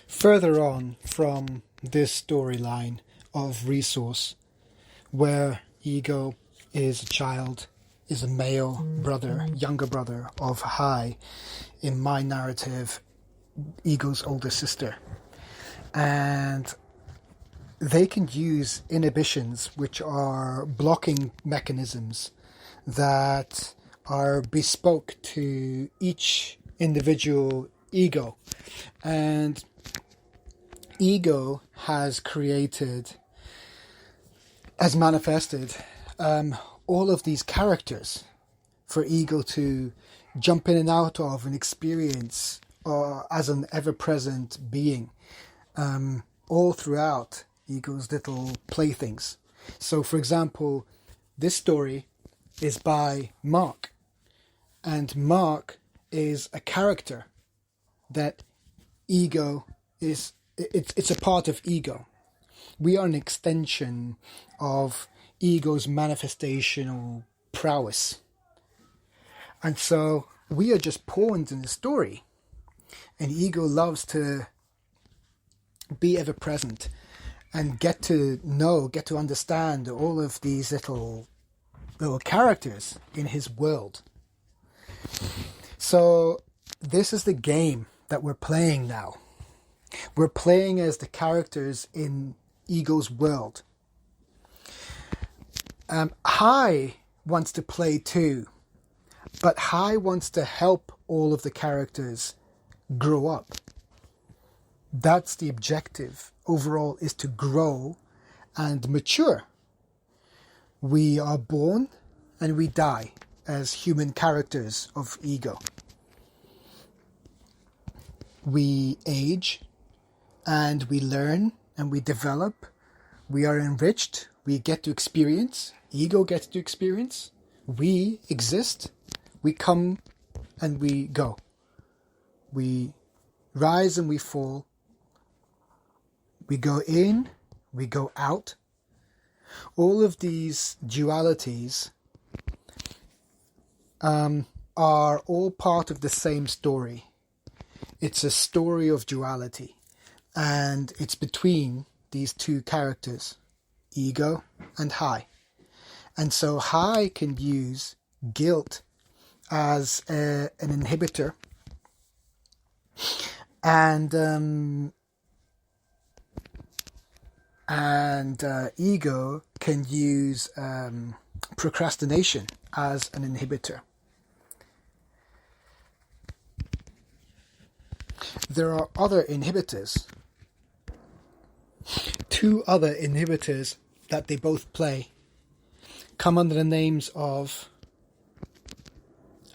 further on from this storyline of resource, where ego is a child, is a male brother, younger brother of high, in my narrative, ego's older sister. And they can use inhibitions, which are blocking mechanisms that are bespoke to each individual ego. And ego has created, has manifested all of these characters for ego to jump in and out of and experience as an ever-present being all throughout ego's little playthings. So, for example, this story is by Mark, and Mark is a character that ego is, it's a part of ego. We are an extension of ego's manifestational prowess. And so we are just pawns in the story. And ego loves to be ever present and get to know, get to understand all of these little characters in his world. So this is the game that we're playing now. We're playing as the characters in ego's world. High wants to play too, but High wants to help all of the characters grow up. That's the objective overall, is to grow and mature. We are born and we die as human characters of ego. We age and we learn and we develop. We are enriched. We get to experience. Ego gets to experience. We exist. We come and we go. We rise and we fall. We go in, we go out. All of these dualities are all part of the same story. It's a story of duality, and it's between these two characters, ego and High. And so High can use guilt as an inhibitor, and ego can use procrastination as an inhibitor. There are other inhibitors, two other inhibitors that they both play, come under the names of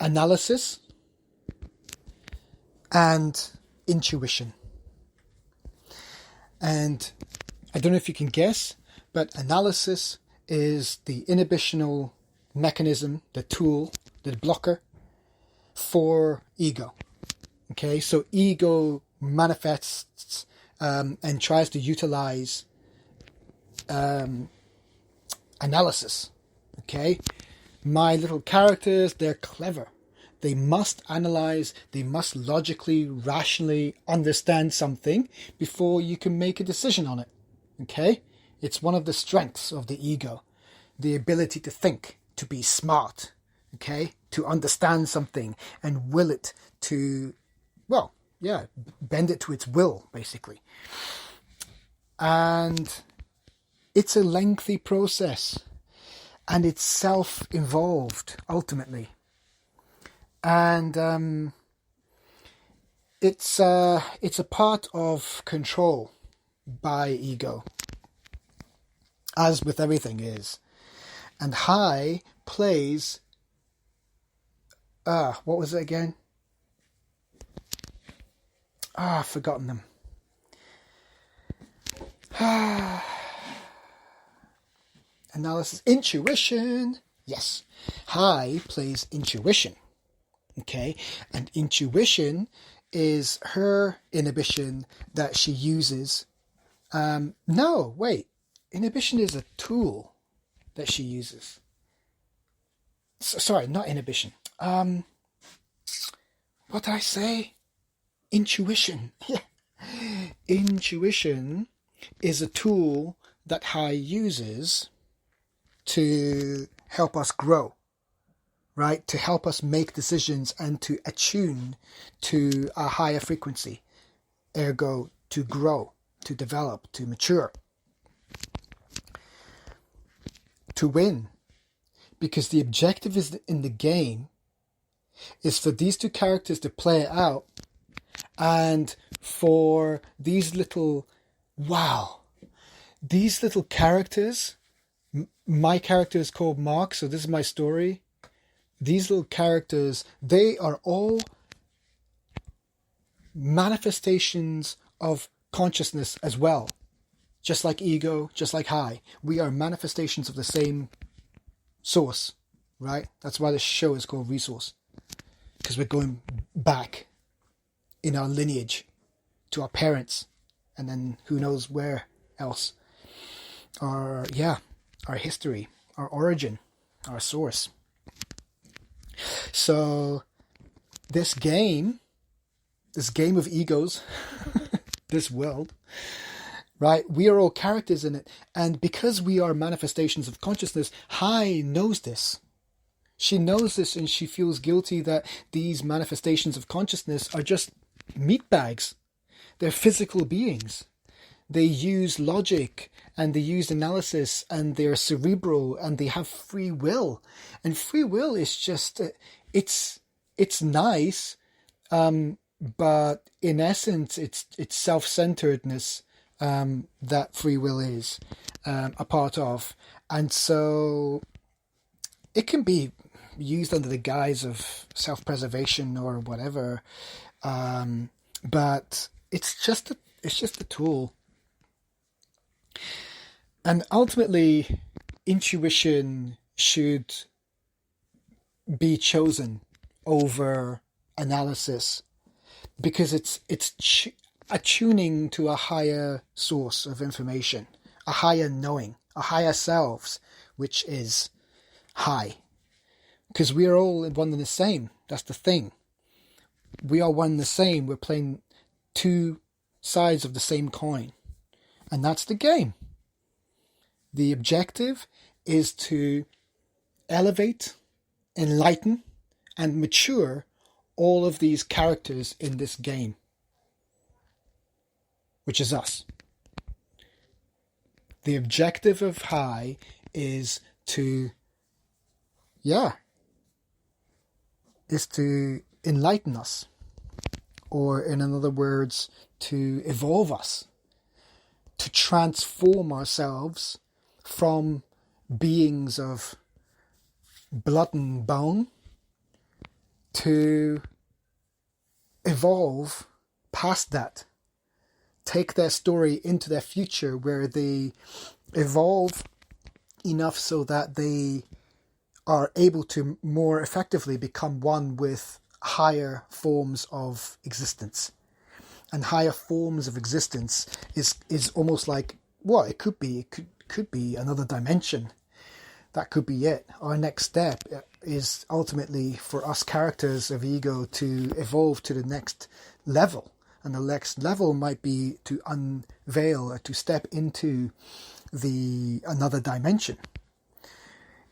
analysis and intuition. And I don't know if you can guess, but analysis is the inhibitional mechanism, the tool, the blocker for ego. Okay, so ego manifests and tries to utilize analysis. Okay, my little characters, they're clever. They must analyze, they must logically, rationally understand something before you can make a decision on it. Okay, it's one of the strengths of the ego, the ability to think, to be smart, okay, to understand something and will it to, well, yeah, bend it to its will, basically. And it's a lengthy process, and it's self-involved, ultimately. And it's a part of control by ego, as with everything is. And High plays, what was it again? I've forgotten them. Analysis, intuition. Yes, High plays intuition. Okay, and intuition is her inhibition that she uses. No, wait. Inhibition is a tool that she uses. Sorry, not inhibition. What did I say? Intuition. Yeah. intuition is a tool that Hai uses to help us grow, right? To help us make decisions and to attune to a higher frequency, ergo to grow, to develop, to mature, to win. Because the objective is in the game is for these two characters to play it out, and for these little characters, my character is called Mark, so this is my story. These little characters, they are all manifestations of consciousness as well. Just like ego, just like Hai. We are manifestations of the same source, right? That's why the show is called Resource. Because we're going back in our lineage to our parents, and then who knows where else. Our history, our origin, our source. So this game of egos, this world, right? We are all characters in it. And because we are manifestations of consciousness, Hai knows this. She knows this, and she feels guilty that these manifestations of consciousness are just meat bags. They're physical beings. They use logic, and they use analysis, and they're cerebral, and they have free will. And free will is just, it's nice, but in essence, it's self-centeredness that free will is a part of. And so it can be used under the guise of self-preservation or whatever, but it's just a tool. And ultimately, intuition should be chosen over analysis, because it's attuning to a higher source of information, a higher knowing, a higher selves, which is Hai. Because we are all one and the same. That's the thing. We are one and the same. We're playing two sides of the same coin. And that's the game. The objective is to elevate, enlighten, and mature all of these characters in this game, which is us. The objective of Hai is to enlighten us, or in other words, to evolve us, to transform ourselves from beings of blood and bone to evolve past that, take their story into their future, where they evolve enough so that they are able to more effectively become one with higher forms of existence. And higher forms of existence is almost like what it could be. It could be another dimension. That could be it. Our next step is ultimately for us characters of ego to evolve to the next level. And the next level might be to unveil or to step into another dimension,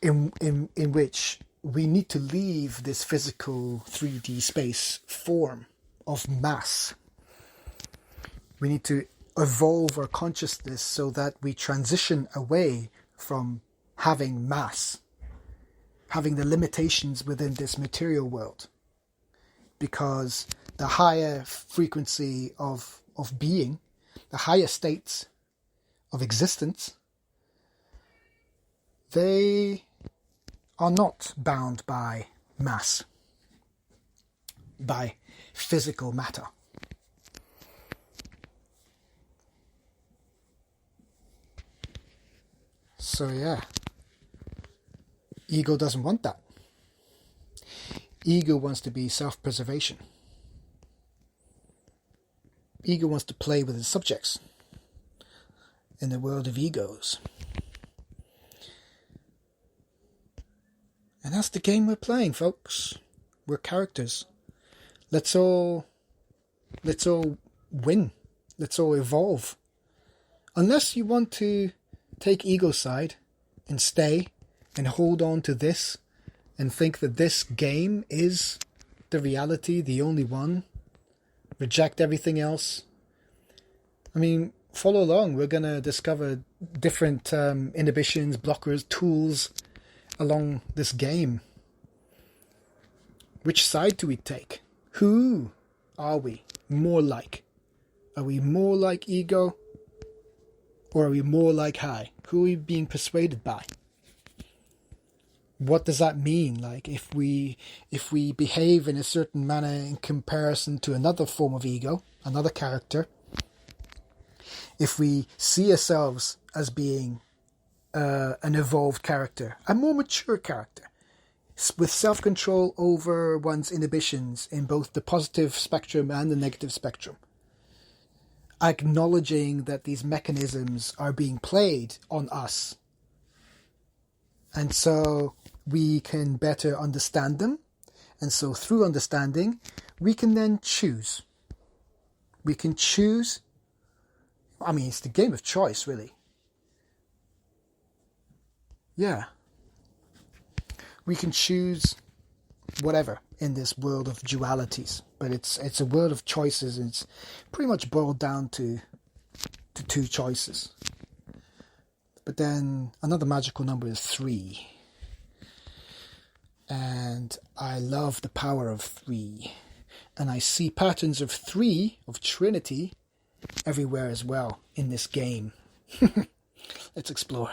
in which we need to leave this physical 3D space form of mass. We need to evolve our consciousness so that we transition away from having mass, having the limitations within this material world. Because the higher frequency of being, the higher states of existence, they are not bound by mass, by physical matter. So ego doesn't want that. Ego wants to be self-preservation. Ego wants to play with its subjects in the world of egos. And that's the game we're playing, folks. We're characters. Let's all win Let's all evolve. Unless you want to take ego side and stay and hold on to this and think that this game is the reality, the only one, reject everything else. I mean, follow along. We're going to discover different inhibitions, blockers, tools along this game. Which side do we take? Who are we more like? Are we more like ego? Or are we more like high? Who are we being persuaded by? What does that mean? Like if we behave in a certain manner in comparison to another form of ego, another character, if we see ourselves as being an evolved character, a more mature character, with self-control over one's inhibitions in both the positive spectrum and the negative spectrum, acknowledging that these mechanisms are being played on us, and so we can better understand them, and so through understanding we can then choose. We can choose. I mean, it's the game of choice, really. Yeah. We can choose whatever in this world of dualities, but it's a world of choices, and it's pretty much boiled down to two choices. But then another magical number is 3, and I love the power of 3, and I see patterns of 3, of Trinity, everywhere as well in this game. Let's explore.